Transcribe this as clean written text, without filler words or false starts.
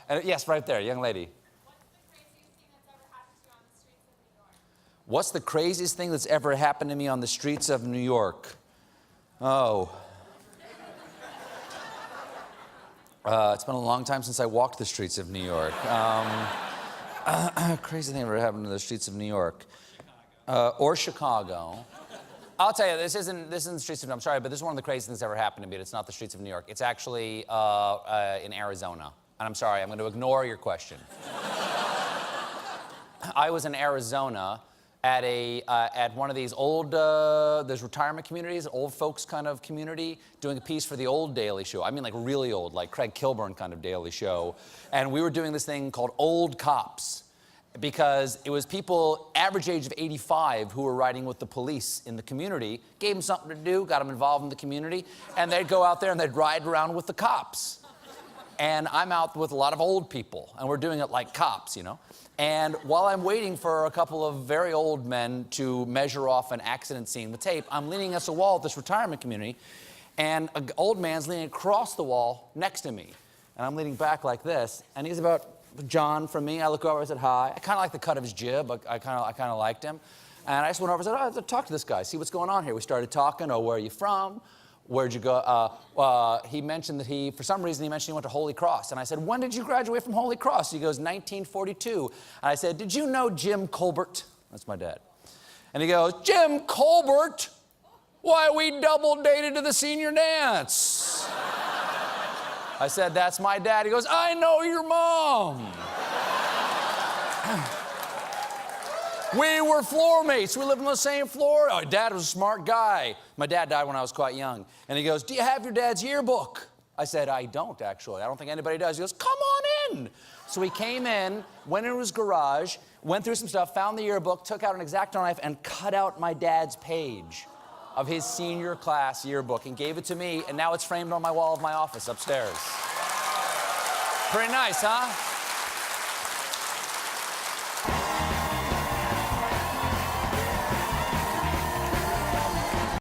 And, yes, right there, young lady. What's the craziest thing that's ever happened to you on the streets of New York? What's the craziest thing that's ever happened to me on the streets of New York? It's been a long time since I walked the streets of New York. Crazy thing ever happened to the streets of New York. Or Chicago. I'll tell you, this isn't the streets of, I'm sorry, but this is one of the craziest things that ever happened to me. It's not the streets of New York. It's actually in Arizona. And I'm sorry, I'm going to ignore your question. I was in Arizona at one of these old, there's retirement communities, old folks kind of community, doing a piece for the old Daily Show. I mean, like really old, like Craig Kilborn kind of Daily Show. And we were doing this thing called Old Cops, because it was people average age of 85 who were riding with the police in the community, gave them something to do, got them involved in the community, and they'd go out there and they'd ride around with the cops. And I'm out with a lot of old people, and we're doing it like cops, you know? And while I'm waiting for a couple of very old men to measure off an accident scene with tape, I'm leaning against a wall at this retirement community, and an old man's leaning across the wall next to me. And I'm leaning back like this, and he's about John from me. I look over, I said hi. I kind of like the cut of his jib. I kind of liked him. And I just went over and said, oh, I have to talk to this guy, see what's going on here. We started talking. Oh, where are you from? Where'd you go? He mentioned that for some reason, he mentioned he went to Holy Cross. And I said, when did you graduate from Holy Cross? He goes, 1942. And I said, did you know Jim Colbert? That's my dad. And he goes, Jim Colbert? Why, we double dated to the senior dance. I said, that's my dad. He goes, I know your mom. We were floor mates. We lived on the same floor. Oh, Dad was a smart guy. My dad died when I was quite young. And he goes, do you have your dad's yearbook? I said, I don't, actually. I don't think anybody does. He goes, come on in. So he came in, went into his garage, went through some stuff, found the yearbook, took out an X-Acto knife, and cut out my dad's page of his senior class yearbook and gave it to me, and now it's framed on my wall of my office upstairs. Pretty nice, huh?